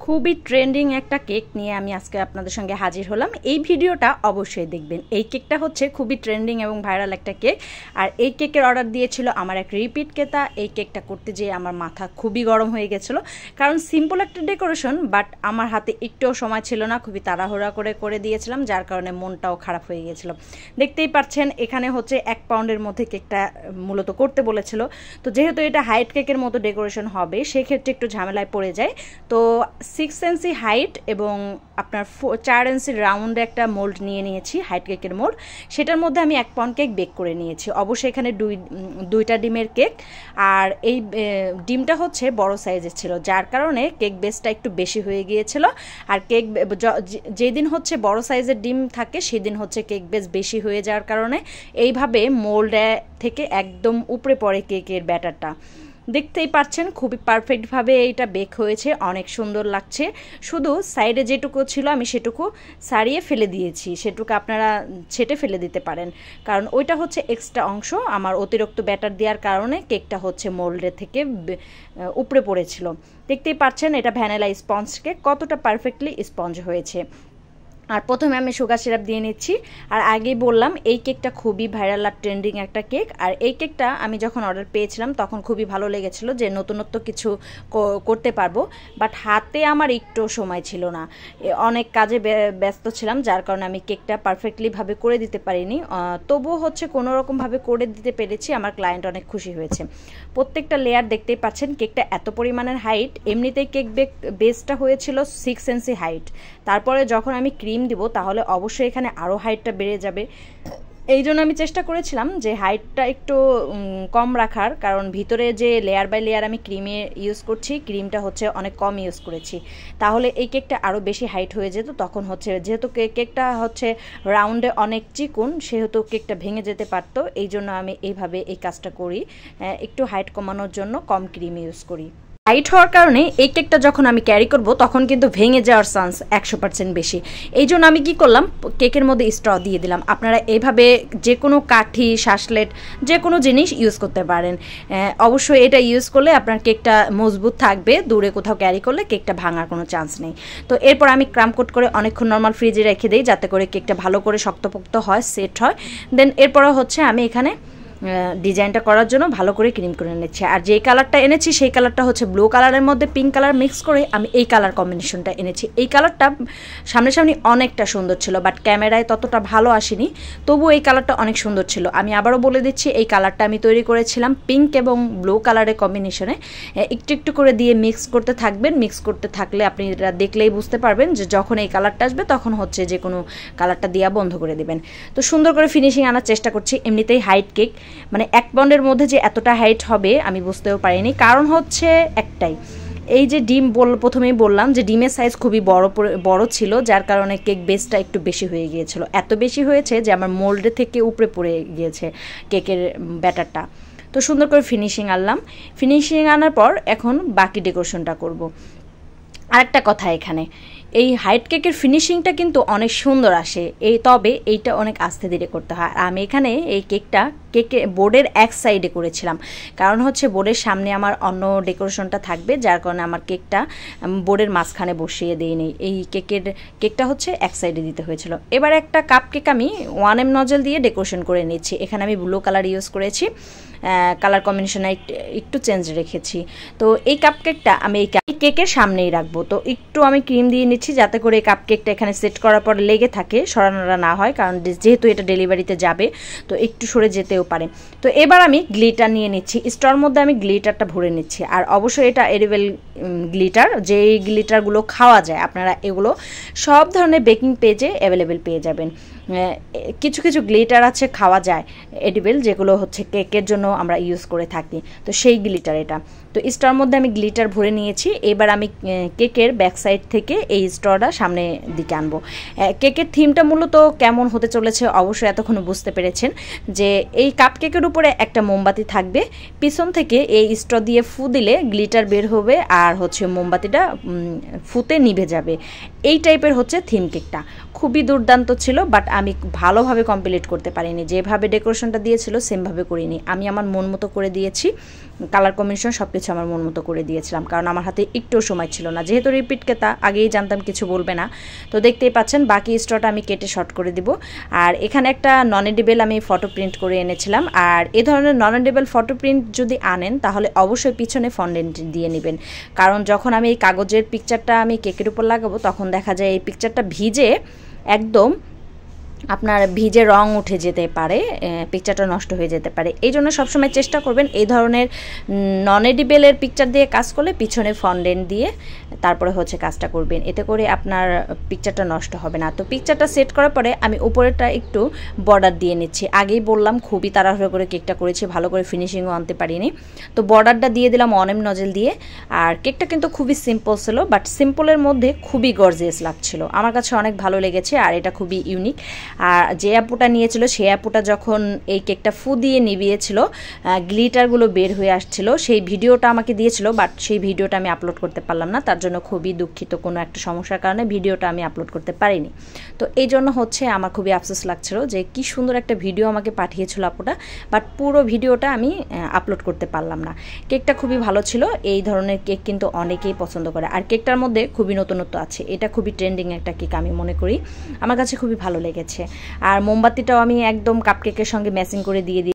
খুবই ট্রেন্ডিং একটা কেক নিয়ে আমি আজকে আপনাদের সঙ্গে হাজির হলাম। এই ভিডিওটা অবশ্যই দেখবেন। এই কেকটা হচ্ছে খুবই ট্রেন্ডিং এবং ভাইরাল একটা কেক। আর এই কেকের অর্ডার দিয়েছিল আমার এক রিপিট ক্রেতা। এই কেকটা করতে যেয়ে আমার মাথা খুবই গরম হয়ে গেছিলো, কারণ সিম্পল একটা ডেকোরেশন, বাট আমার হাতে একটুও সময় ছিল না, খুবই তাড়াহুড়া করে দিয়েছিলাম, যার কারণে মনটাও খারাপ হয়ে গেছিলো। দেখতেই পাচ্ছেন এখানে হচ্ছে 1 পাউন্ডের মধ্যে কেকটা মূলত করতে বলেছিল। তো যেহেতু এটা হাইট কেকের মতো ডেকোরেশন হবে, সেক্ষেত্রে একটু ঝামেলায় পড়ে যায়। তো 6 ইঞ্চি হাইট এবং আপনার 4 ইঞ্চি রাউন্ডে একটা মোল্ড নিয়ে নিয়েছি, হাইট কেকের মোল্ড। সেটার মধ্যে আমি 1 পাউন্ড কেক বেক করে নিয়েছি। অবশ্যই এখানে দুইটা ডিমের কেক, আর এই ডিমটা হচ্ছে বড় সাইজের ছিল, যার কারণে কেক বেসটা একটু বেশি হয়ে গিয়েছিল। আর কেক যেদিন হচ্ছে বড় সাইজের ডিম থাকে, সেদিন হচ্ছে কেক বেস বেশি হয়ে যাওয়ার কারণে এইভাবে মোল্ডে থেকে একদম উপরে পড়ে কেকের ব্যাটারটা। দেখতেই পাচ্ছেন খুবই পারফেক্টভাবে এইটা বেক হয়েছে, অনেক সুন্দর লাগছে। শুধু সাইডে যেটুকু ছিল আমি সেটুকু সারিয়ে ফেলে দিয়েছি, সেটুকু আপনারা ছেটে ফেলে দিতে পারেন, কারণ ওইটা হচ্ছে এক্সট্রা অংশ। আমার অতিরিক্ত ব্যাটার দেওয়ার কারণে কেকটা হচ্ছে মোল্ডের থেকে উপরে পড়েছিল। দেখতেই পাচ্ছেন এটা ভ্যানিলা স্পঞ্জ কেক কতটা পারফেক্টলি স্পঞ্জ হয়েছে। আর প্রথমে আমি সুগার সিরাপ দিয়ে নিচ্ছি। আর আগেই বললাম এই কেকটা খুবই ভাইরাল আর ট্রেন্ডিং একটা কেক। আর এই কেকটা আমি যখন অর্ডার পেয়েছিলাম তখন খুবই ভালো লেগেছিলো যে নতুনত্ব কিছু করতে পারবো, বাট হাতে আমার একটু সময় ছিল না, অনেক কাজে ব্যস্ত ছিলাম, যার কারণে আমি কেকটা পারফেক্টলিভাবে করে দিতে পারিনি। তবুও হচ্ছে কোনো রকমভাবে করে দিতে পেরেছি, আমার ক্লায়েন্ট অনেক খুশি হয়েছে। প্রত্যেকটা লেয়ার দেখতেই পাচ্ছেন, কেকটা এত পরিমাণের হাইট, এমনিতেই কেক বেসটা হয়েছিল 6 ইঞ্চি হাইট, তারপরে যখন আমি ক্রিম দিব তাহলে অবশ্যই এখানে আরও হাইটটা বেড়ে যাবে। এই জন্য আমি চেষ্টা করেছিলাম যে হাইটটা একটু কম রাখার, কারণ ভিতরে যে লেয়ার বাই লেয়ার আমি ক্রিমে ইউজ করছি, ক্রিমটা হচ্ছে অনেক কম ইউজ করেছি, তাহলে এই কেকটা আরও বেশি হাইট হয়ে যেত। তখন হচ্ছে যেহেতু কেকটা হচ্ছে রাউন্ডে অনেক চিকুন, সেহেতু কেকটা ভেঙে যেতে পারতো। এই জন্য আমি এইভাবে এই কাজটা করি, একটু হাইট কমানোর জন্য কম ক্রিম ইউজ করি। হাইট হওয়ার কারণে এই কেকটা যখন আমি ক্যারি করব তখন কিন্তু ভেঙে যাওয়ার চান্স 100% বেশি। এই জন্য আমি কি করলাম, কেকের মধ্যে স্ট্র দিয়ে দিলাম। আপনারা এইভাবে যে কোনো কাঠি, শাসলেট, যে কোনো জিনিস ইউজ করতে পারেন। অবশ্যই এটা ইউজ করলে আপনার কেকটা মজবুত থাকবে, দূরে কোথাও ক্যারি করলে কেকটা ভাঙার কোনো চান্স নেই। তো এরপর আমি ক্রাম কোট করে অনেকক্ষণ নর্মাল ফ্রিজে রেখে দিই, যাতে করে কেকটা ভালো করে শক্তপোক্ত হয়, সেট হয়। দেন এরপরে হচ্ছে আমি এখানে ডিজাইনটা করার জন্য ভালো করে ক্রিম করে নিচ্ছি। আর যেই কালারটা এনেছি সেই কালারটা হচ্ছে ব্লু কালারের মধ্যে পিঙ্ক কালার মিক্স করে আমি এই কালার কম্বিনেশনটা এনেছি। এই কালারটা সামনাসামনি অনেকটা সুন্দর ছিল, বাট ক্যামেরায় ততটা ভালো আসেনি, তবুও এই কালারটা অনেক সুন্দর ছিল। আমি আবারও বলে দিচ্ছি, এই কালারটা আমি তৈরি করেছিলাম পিঙ্ক এবং ব্লু কালারের কম্বিনেশনে। একটু একটু করে দিয়ে মিক্স করতে থাকবেন। মিক্স করতে থাকলে আপনি এটা দেখলেই বুঝতে পারবেন যে যখন এই কালারটা আসবে তখন হচ্ছে যে কোনো কালারটা দেওয়া বন্ধ করে দেবেন। তো সুন্দর করে ফিনিশিং আনার চেষ্টা করছি। এমনিতেই হাইট কেক, মানে 1 পাউন্ডের মধ্যে যে এতটা হাইট হবে আমি বুঝতেও পারিনি, কারণ হচ্ছে একটাই, এই যে ডিম প্রথমেই বললাম যে ডিমের সাইজ খুবই বড় ছিল, যার কারণে কেক বেসটা একটু বেশি হয়ে গিয়েছিল। এত বেশি হয়েছে যে আমার মোল্ডে থেকে উপরে পড়ে গিয়েছে কেকের ব্যাটারটা। তো সুন্দর করে ফিনিশিং আনলাম। ফিনিশিং আনার পর এখন বাকি ডেকোরেশনটা করব। আরেকটা কথা, এখানে এই হাইট কেকের ফিনিশিংটা কিন্তু অনেক সুন্দর আসে, তবে এইটা অনেক আস্তে ধীরে করতে হয়। আমি এখানে এই কেকটা বোর্ডের এক সাইডে করেছিলাম, কারণ হচ্ছে বোর্ডের সামনে আমার অন্য ডেকোরেশনটা থাকবে, যার কারণে আমার কেকটা বোর্ডের মাঝখানে বসিয়ে দিইনি। এই কেকটা হচ্ছে এক সাইডে দিতে হয়েছিল। এবার একটা কাপ কেক আমি 1M নজল দিয়ে ডেকোরেশন করে নিচ্ছি। এখানে আমি ব্লু কালার ইউজ করেছি, কালার কম্বিনেশনে একটু চেঞ্জ রেখেছি। তো এই কাপ কেকটা আমি এই কেকের সামনেই রাখবো। তো একটু আমি ক্রিম দিয়ে নিচ্ছি, যাতে করে কাপ কেকটা এখানে সেট করার পর লেগে থাকে, সরানোটা না হয়, কারণ যেহেতু এটা ডেলিভারিতে যাবে তো একটু সরে যেতেও পারে। তো এবার আমি গ্লিটার নিয়ে নিচ্ছি, স্টোর মধ্যে আমি গ্লিটারটা ভরে নিচ্ছি। আর অবশ্যই এটা এডিবল গ্লিটার, যেই গ্লিটারগুলো খাওয়া যায়। আপনারা এগুলো সব ধরনের বেকিং পেজে অ্যাভেলেবেল পেয়ে যাবেন। কিছু কিছু গ্লিটার আছে খাওয়া যায় এডিবল, যেগুলো হচ্ছে কেকের জন্য আমরা ইউজ করে থাকি, তো সেই গ্লিটার এটা। তো স্টোর মধ্যে আমি গ্লিটার ভরে নিয়েছি। এবার আমি কেকের ব্যাক সাইড থেকে এই স্টোরটা সামনে দিকে আনবো। কেকের থিমটা মূলত কেমন হতে চলেছে অবশ্যই এতক্ষণ বুঝতে পেরেছেন, যে এই কাপ কেকের উপরে একটা মোমবাতি থাকবে, পিছন থেকে এই স্টোর দিয়ে ফু দিলে গ্লিটার বের হবে, আর হচ্ছে মোমবাতিটা ফুতে নিভে যাবে। এই টাইপের হচ্ছে থিম কেকটা, খুবই দুর্দান্ত ছিল, বাট আমি ভালোভাবে কমপ্লিট করতে পারিনি। যেভাবে ডেকোরেশনটা দিয়েছিল সেমভাবে করিনি, আমি আমার মন মতো করে দিয়েছি। কালার কম্বিনেশন সব কিছু কিছু আমার মন মতো করে দিয়েছিলাম, কারণ আমার হাতে একটু সময় ছিল না। যেহেতু রিপিট কেতা, আগেই জানতাম কিছু বলবে না। তো দেখতেই পাচ্ছেন বাকি স্ট্রটা আমি কেটে শর্ট করে দিব। আর এখানে একটা নন এডিবল আমি ফটো প্রিন্ট করে এনেছিলাম। আর এ ধরনের নন এডিবল ফটো প্রিন্ট যদি আনেন তাহলে অবশ্যই পিছনে ফন্ডেন্ট দিয়ে নেবেন, কারণ যখন আমি এই কাগজের পিকচারটা আমি কেকের উপর লাগাবো তখন দেখা যায় এই পিকচারটা ভিজে একদম আপনার ভিজে রং উঠে যেতে পারে, পিকচারটা নষ্ট হয়ে যেতে পারে। এই জন্য সবসময় চেষ্টা করবেন এই ধরনের নন এডিবেলের পিকচার দিয়ে কাজ করলে পিছনে ফন্ডেন্ট দিয়ে তারপরে হচ্ছে কাজটা করবেন, এতে করে আপনার পিকচারটা নষ্ট হবে না। তো পিকচারটা সেট করার পরে আমি উপরেরটা একটু বর্ডার দিয়ে নিচ্ছি। আগেই বললাম খুবই তাড়াহুড়ো করে কেকটা করেছি, ভালো করে ফিনিশিংও আনতে পারিনি। তো বর্ডারটা দিয়ে দিলাম অনেম নজেল দিয়ে। আর কেকটা কিন্তু খুবই সিম্পল ছিল, বাট সিম্পলের মধ্যে খুবই গর্জিয়াস লাগছিল, আমার কাছে অনেক ভালো লেগেছে। আর এটা খুবই ইউনিক। আর যে আপুটা নিয়েছিল সেই আপুটা যখন এই কেকটা ফু দিয়ে নিভিয়েছিল, গ্লিটারগুলো বের হয়ে আসছিল, সেই ভিডিওটা আমাকে দিয়েছিল, বাট সেই ভিডিওটা আমি আপলোড করতে পারলাম না, তার জন্য খুবই দুঃখিত। কোনো একটা সমস্যার কারণে ভিডিওটা আমি আপলোড করতে পারিনি। তো এই জন্য হচ্ছে আমার খুবই আফসোস লাগছিল যে কি সুন্দর একটা ভিডিও আমাকে পাঠিয়েছিল আপুটা, বাট পুরো ভিডিওটা আমি আপলোড করতে পারলাম না। কেকটা খুবই ভালো ছিল। এই ধরনের কেক কিন্তু অনেকেই পছন্দ করে, আর কেকটার মধ্যে খুবই নতুনত্ব আছে। এটা খুবই ট্রেন্ডিং একটা কেক আমি মনে করি, আমার কাছে খুবই ভালো লেগেছে। আর মোমবাতিটাও আমি একদম কাপকেকের সঙ্গে ম্যাচিং করে দিয়ে দিই।